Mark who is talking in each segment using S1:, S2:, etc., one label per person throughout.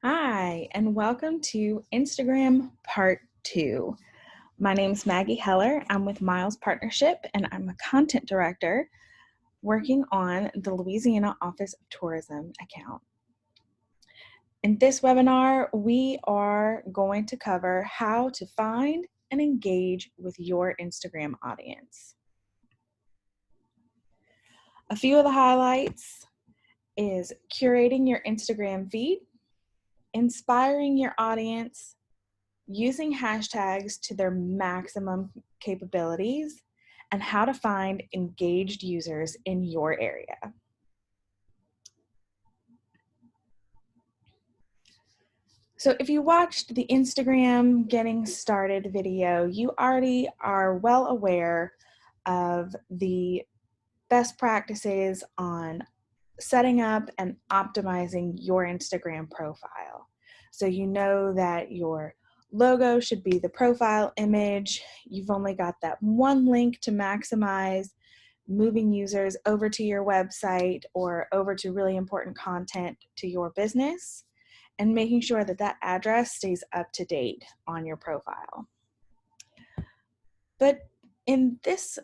S1: Hi, and welcome to Instagram Part 2. My name is Maggie Heller. I'm with Miles Partnership, and I'm a content director working on the Louisiana Office of Tourism account. In this webinar, we are going to cover how to find and engage with your Instagram audience. A few of the highlights is curating your Instagram feed, inspiring your audience, using hashtags to their maximum capabilities, and how to find engaged users in your area. So if you watched the Instagram Getting Started video, you already are well aware of the best practices on setting up and optimizing your Instagram profile. So you know that your logo should be the profile image. You've only got that one link to maximize moving users over to your website or over to really important content to your business, and making sure that that address stays up to date on your profile. But in this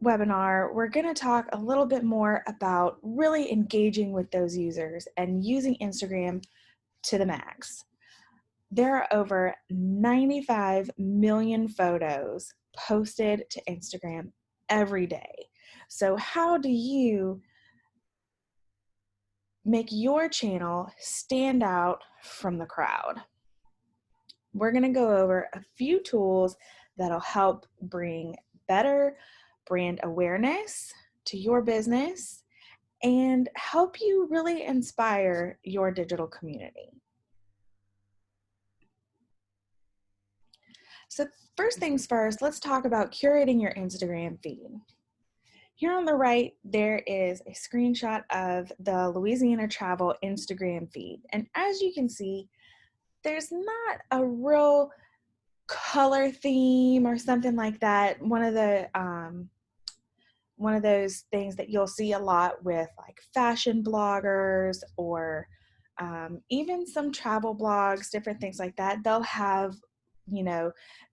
S1: webinar, we're going to talk a little bit more about really engaging with those users and using Instagram to the max. There are over 95 million photos posted to Instagram every day. So how do you make your channel stand out from the crowd? We're going to go over a few tools that'll help bring better brand awareness to your business and help you really inspire your digital community. So first things first, let's talk about curating your Instagram feed. Here on the right, there is a screenshot of the Louisiana Travel Instagram feed. And as you can see, there's not a real color theme or something like that. One of those things that you'll see a lot with like fashion bloggers or even some travel blogs, different things like that. They'll have,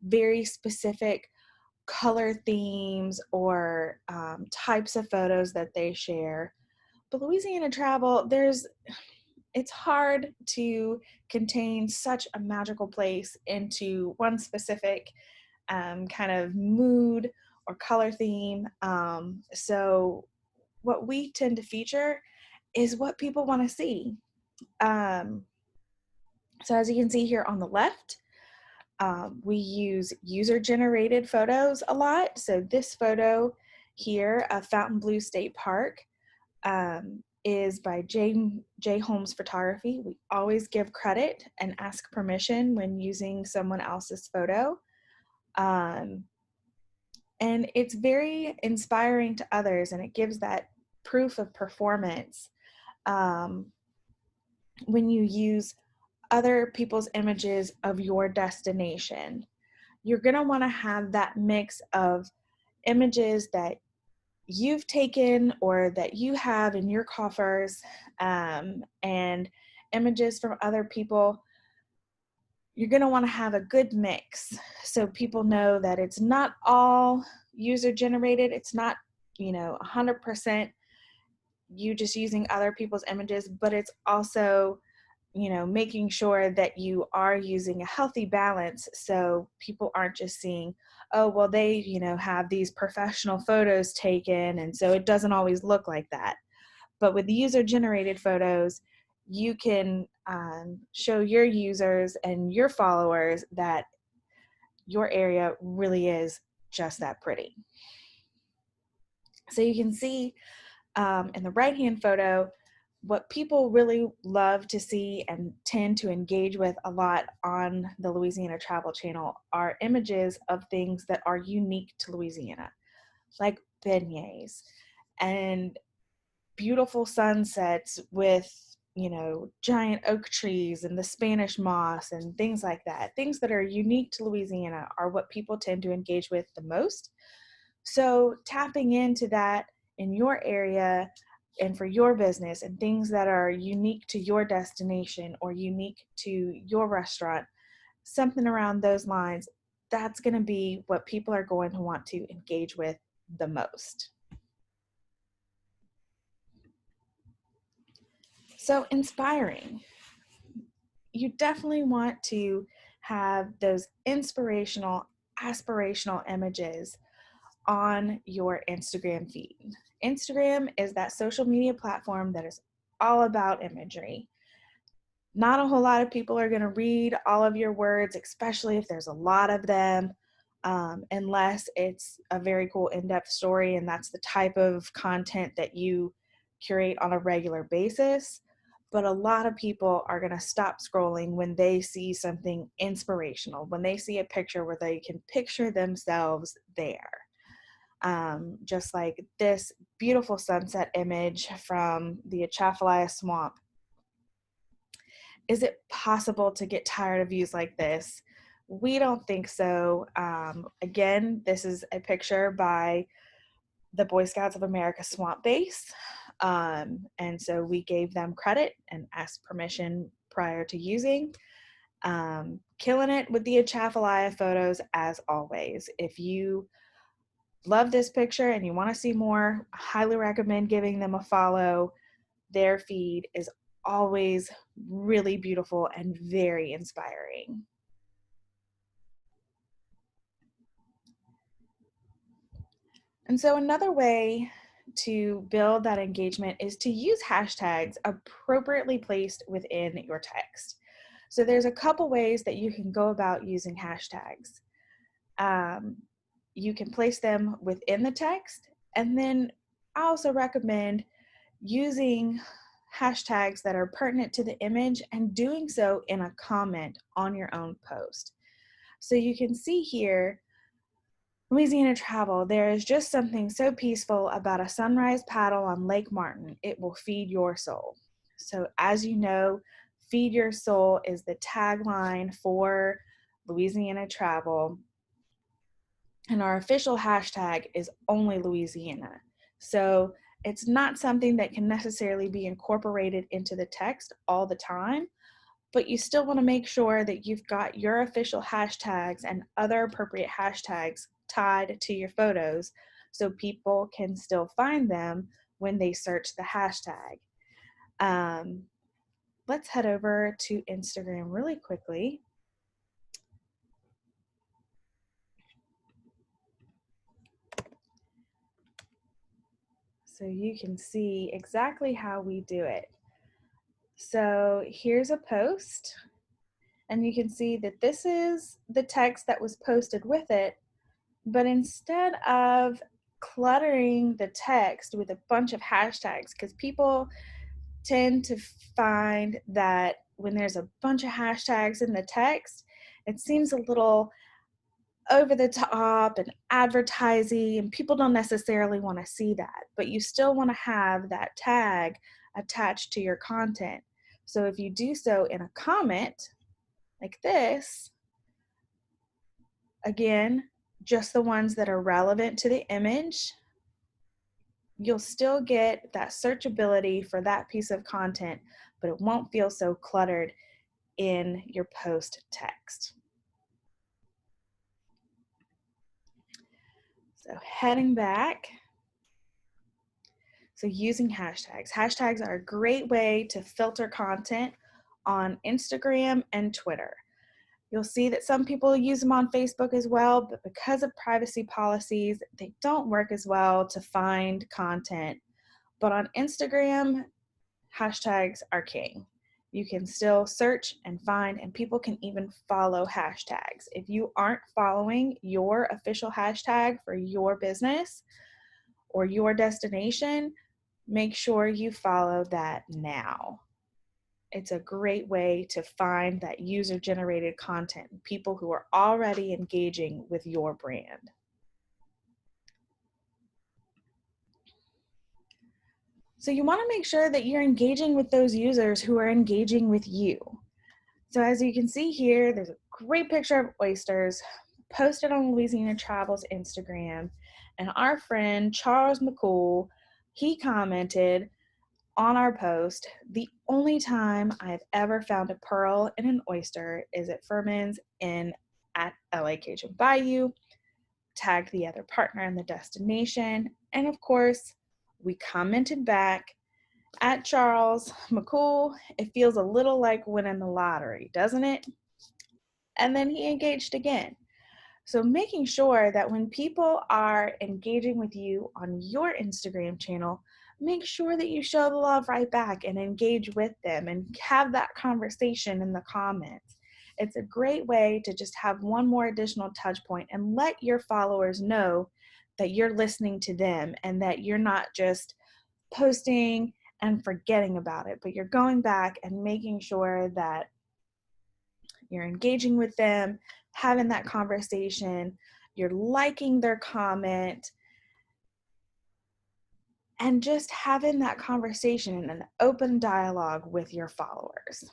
S1: very specific color themes or types of photos that they share. But Louisiana Travel, it's hard to contain such a magical place into one specific kind of mood or color theme. So what we tend to feature is what people want to see. So as you can see here on the left, we use user-generated photos a lot. So this photo here of Fontainebleau State Park is by J. Holmes Photography. We always give credit and ask permission when using someone else's photo. And it's very inspiring to others, and it gives that proof of performance when you use other people's images of your destination. You're going to want to have that mix of images that you've taken or that you have in your coffers and images from other people. You're going to want to have a good mix so people know that it's not all user generated. It's not, 100% you just using other people's images, but it's also, making sure that you are using a healthy balance so people aren't just seeing, oh, well, they, have these professional photos taken, and so it doesn't always look like that. But with user-generated photos, you can show your users and your followers that your area really is just that pretty. So you can see in the right-hand photo, what people really love to see and tend to engage with a lot on the Louisiana Travel Channel are images of things that are unique to Louisiana, like beignets and beautiful sunsets with, giant oak trees and the Spanish moss and things like that. Things that are unique to Louisiana are what people tend to engage with the most. So tapping into that in your area and for your business and things that are unique to your destination or unique to your restaurant, something around those lines, that's going to be what people are going to want to engage with the most. So inspiring. You definitely want to have those inspirational, aspirational images on your Instagram feed. Instagram is that social media platform that is all about imagery. Not a whole lot of people are going to read all of your words, especially if there's a lot of them, unless it's a very cool in-depth story and that's the type of content that you curate on a regular basis. But a lot of people are going to stop scrolling when they see something inspirational, when they see a picture where they can picture themselves there. Just like this beautiful sunset image from the Atchafalaya Swamp. Is it possible to get tired of views like this? We don't think so. Again, this is a picture by the Boy Scouts of America Swamp Base. And so we gave them credit and asked permission prior to using. Killing it with the Atchafalaya photos as always. If you love this picture and you want to see more, I highly recommend giving them a follow. Their feed is always really beautiful and very inspiring. And so another way to build that engagement is to use hashtags appropriately placed within your text. So there's a couple ways that you can go about using hashtags. You can place them within the text, and then I also recommend using hashtags that are pertinent to the image and doing so in a comment on your own post. So you can see here, Louisiana Travel, there is just something so peaceful about a sunrise paddle on Lake Martin. It will feed your soul. So as you know, feed your soul is the tagline for Louisiana Travel. And our official hashtag is only Louisiana. So it's not something that can necessarily be incorporated into the text all the time, but you still want to make sure that you've got your official hashtags and other appropriate hashtags tied to your photos so people can still find them when they search the hashtag. Let's head over to Instagram really quickly. So you can see exactly how we do it. So here's a post, and you can see that this is the text that was posted with it, but instead of cluttering the text with a bunch of hashtags, because people tend to find that when there's a bunch of hashtags in the text, it seems a little over the top and advertising, and people don't necessarily want to see that, but you still want to have that tag attached to your content. So if you do so in a comment like this, again, just the ones that are relevant to the image, you'll still get that searchability for that piece of content, but it won't feel so cluttered in your post text. So heading back, so using hashtags. Hashtags are a great way to filter content on Instagram and Twitter. You'll see that some people use them on Facebook as well, but because of privacy policies, they don't work as well to find content. But on Instagram, hashtags are king. You can still search and find, and people can even follow hashtags. If you aren't following your official hashtag for your business or your destination, make sure you follow that now. It's a great way to find that user-generated content, people who are already engaging with your brand. So you want to make sure that you're engaging with those users who are engaging with you. So as you can see here, there's a great picture of oysters posted on Louisiana Travel's Instagram, and our friend Charles McCool, he commented, on our post. The only time I've ever found a pearl in an oyster is at Furman's in at LA Cajun Bayou, tagged the other partner in the destination, and of course, we commented back at Charles McCool. It feels a little like winning the lottery, doesn't it? And then he engaged again. So making sure that when people are engaging with you on your Instagram channel, make sure that you show the love right back and engage with them and have that conversation in the comments. It's a great way to just have one more additional touch point and let your followers know that you're listening to them and that you're not just posting and forgetting about it, but you're going back and making sure that you're engaging with them, having that conversation, you're liking their comment, and just having that conversation and an open dialogue with your followers.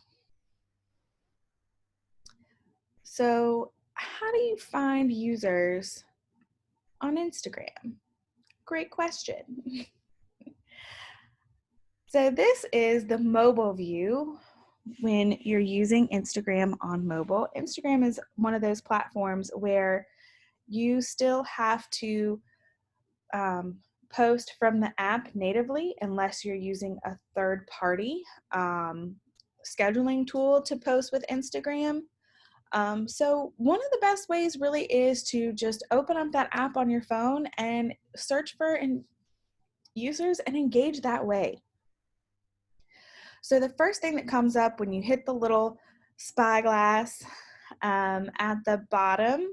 S1: So, how do you find users on Instagram? Great question. So, this is the mobile view when you're using Instagram on mobile. Instagram is one of those platforms where you still have to post from the app natively unless you're using a third party scheduling tool to post with Instagram. So one of the best ways really is to just open up that app on your phone and search for users and engage that way. So the first thing that comes up when you hit the little spyglass at the bottom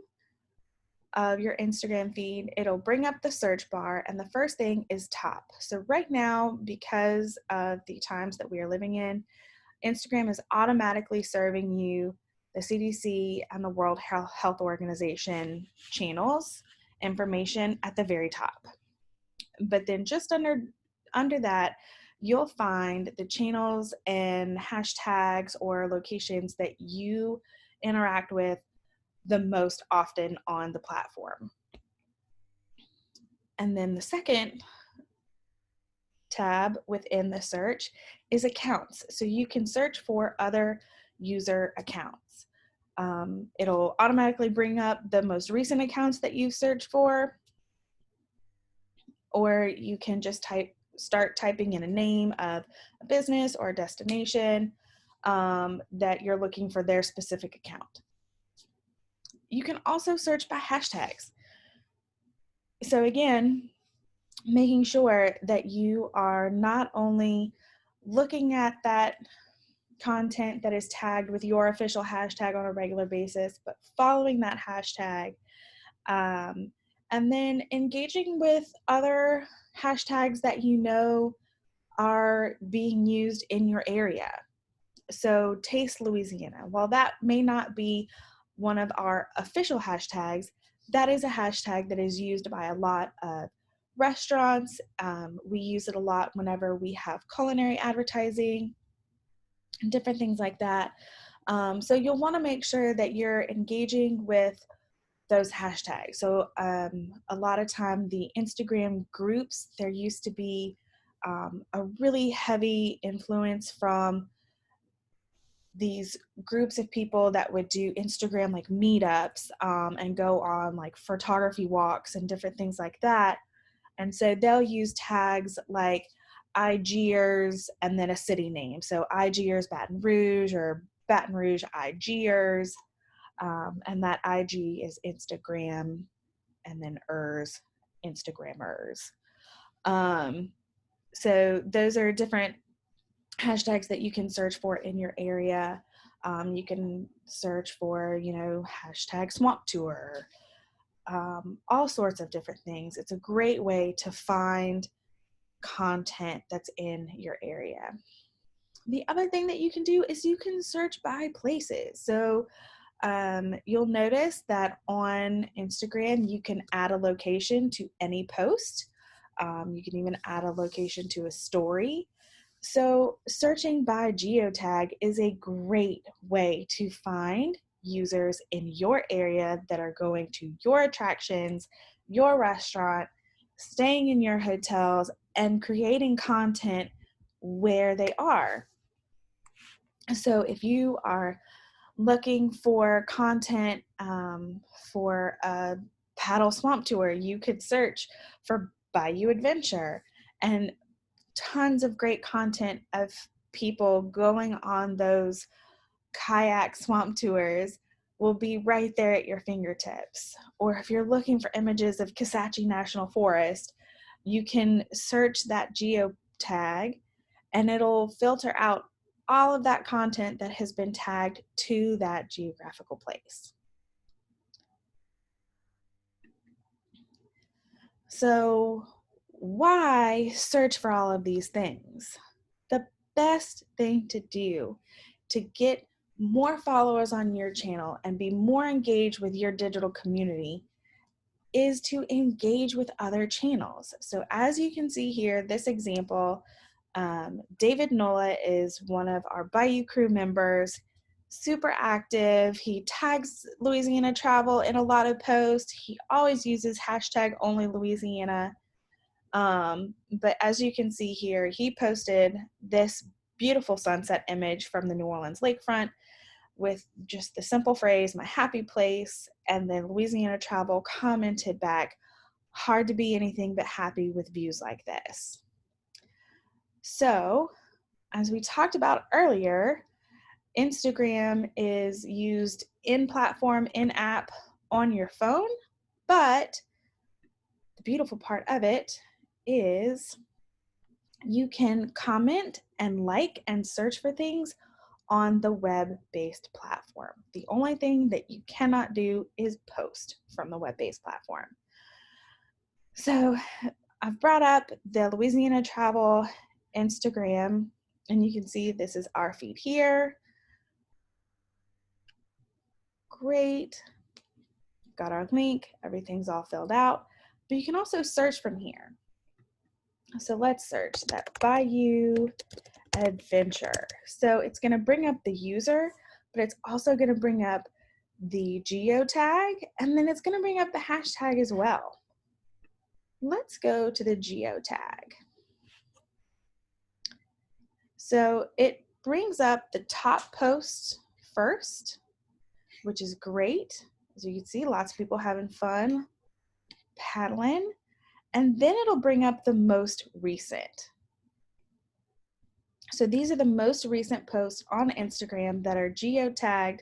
S1: of your Instagram feed, it'll bring up the search bar, and the first thing is top. So right now, because of the times that we are living in, Instagram is automatically serving you the CDC and the World Health Organization channels information at the very top. But then just under that, you'll find the channels and hashtags or locations that you interact with the most often on the platform. And then the second tab within the search is accounts. So you can search for other user accounts. It'll automatically bring up the most recent accounts that you've searched for, or you can just start typing in a name of a business or a destination that you're looking for their specific account. You can also search by hashtags. So again, making sure that you are not only looking at that content that is tagged with your official hashtag on a regular basis, but following that hashtag, and then engaging with other hashtags that you know are being used in your area. So Taste Louisiana, while that may not be one of our official hashtags, that is a hashtag that is used by a lot of restaurants. We use it a lot whenever we have culinary advertising and different things like that. So you'll want to make sure that you're engaging with those hashtags. So a lot of time the Instagram groups, there used to be a really heavy influence from these groups of people that would do Instagram like meetups and go on like photography walks and different things like that. And so they'll use tags like IGers and then a city name. So IGers Baton Rouge or Baton Rouge IGers. And that IG is Instagram and then ERS, Instagrammers. So those are different hashtags that you can search for in your area. You can search for, hashtag swamp tour, all sorts of different things. It's a great way to find content that's in your area. The other thing that you can do is you can search by places. So you'll notice that on Instagram, you can add a location to any post. You can even add a location to a story. So searching by geotag is a great way to find users in your area that are going to your attractions, your restaurant, staying in your hotels, and creating content where they are. So if you are looking for content for a paddle swamp tour, you could search for Bayou Adventure, and tons of great content of people going on those kayak swamp tours will be right there at your fingertips. Or if you're looking for images of Kisatchie National Forest, you can search that geo tag and it'll filter out all of that content that has been tagged to that geographical place. So why search for all of these things? The best thing to do to get more followers on your channel and be more engaged with your digital community is to engage with other channels. So as you can see here, this example, David Nola is one of our Bayou crew members, super active. He tags Louisiana travel in a lot of posts. He always uses hashtag only Louisiana. But as you can see here, he posted this beautiful sunset image from the New Orleans lakefront with just the simple phrase, my happy place, and then Louisiana Travel commented back, hard to be anything but happy with views like this. So, as we talked about earlier, Instagram is used in platform, in app, on your phone, but the beautiful part of it is you can comment and like and search for things on the web-based platform. The only thing that you cannot do is post from the web-based platform. So I've brought up the Louisiana Travel Instagram, and you can see this is our feed here. Great. Got our link, everything's all filled out, but you can also search from here. So let's search that Bayou Adventure. So it's going to bring up the user, but it's also going to bring up the geotag, and then it's going to bring up the hashtag as well. Let's go to the geotag. So it brings up the top posts first, which is great. As you can see, lots of people having fun paddling. And then it'll bring up the most recent. So these are the most recent posts on Instagram that are geotagged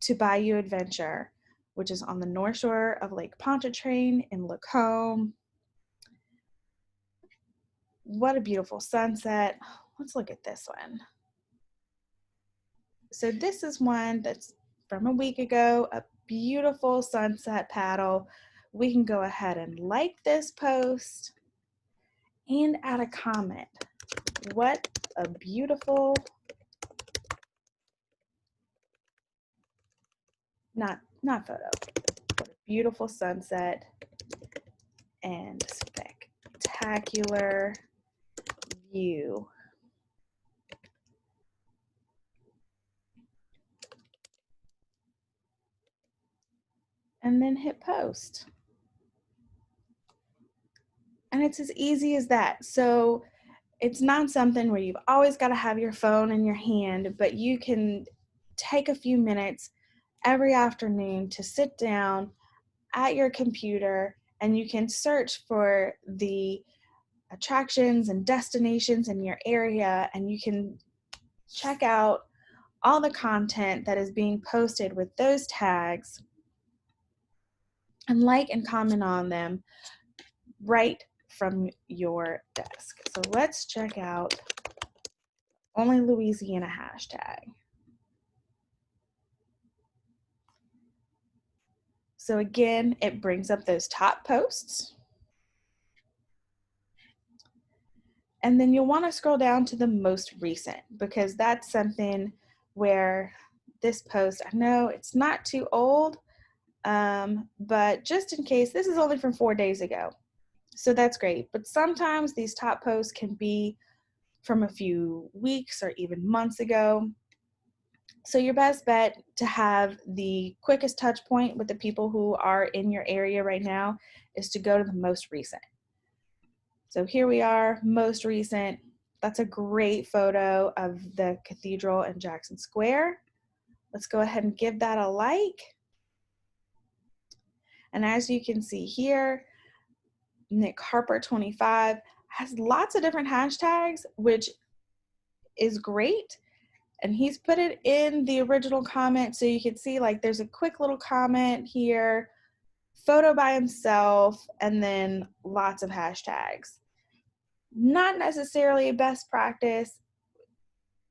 S1: to Bayou Adventure, which is on the north shore of Lake Pontchartrain in Lacombe. What a beautiful sunset. Let's look at this one. So this is one that's from a week ago, a beautiful sunset paddle. We can go ahead and like this post and add a comment. What a beautiful, not photo, what a beautiful sunset and spectacular view. And then hit post. And it's as easy as that. So it's not something where you've always got to have your phone in your hand, but you can take a few minutes every afternoon to sit down at your computer and you can search for the attractions and destinations in your area, and you can check out all the content that is being posted with those tags and like and comment on them right from your desk. So let's check out only Louisiana hashtag. So again, it brings up those top posts. And then you'll want to scroll down to the most recent, because that's something where this post, I know it's not too old, but just in case, this is only from 4 days ago. So that's great. But sometimes these top posts can be from a few weeks or even months ago. So your best bet to have the quickest touch point with the people who are in your area right now is to go to the most recent. So here we are, most recent, That's a great photo of the cathedral in Jackson Square. Let's go ahead and give that a like. And as you can see here, Nick Harper 25 has lots of different hashtags, which is great. And he's put it in the original comment, so you can see like there's a quick little comment here, photo by himself, and then lots of hashtags. Not necessarily a best practice.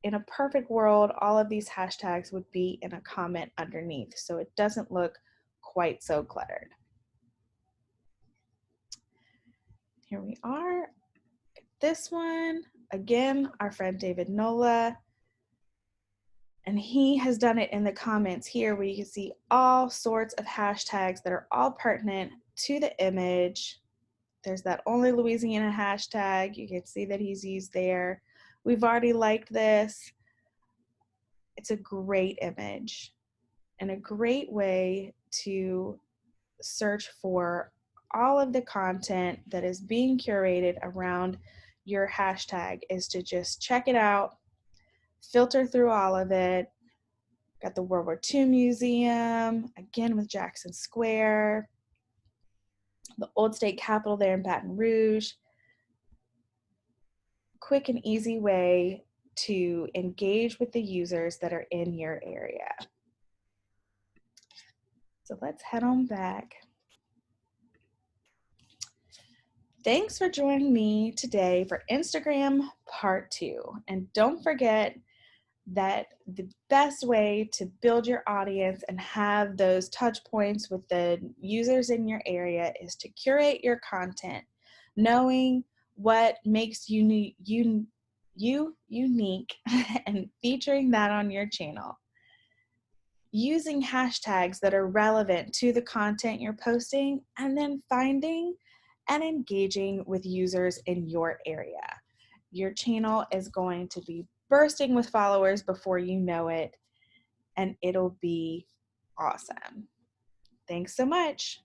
S1: In a perfect world, all of these hashtags would be in a comment underneath, so it doesn't look quite so cluttered. Here we are. This one, again, our friend David Nola. And he has done it in the comments here where you can see all sorts of hashtags that are all pertinent to the image. There's that Only Louisiana hashtag. You can see that he's used there. We've already liked this. It's a great image and a great way to search for all of the content that is being curated around your hashtag is to just check it out, filter through all of it. Got the World War II Museum, again with Jackson Square, the Old State Capitol there in Baton Rouge. Quick and easy way to engage with the users that are in your area. So let's head on back. Thanks for joining me today for Instagram Part 2. And don't forget that the best way to build your audience and have those touch points with the users in your area is to curate your content, knowing what makes you unique and featuring that on your channel. Using hashtags that are relevant to the content you're posting, and then finding and engaging with users in your area. Your channel is going to be bursting with followers before you know it, and it'll be awesome. Thanks so much.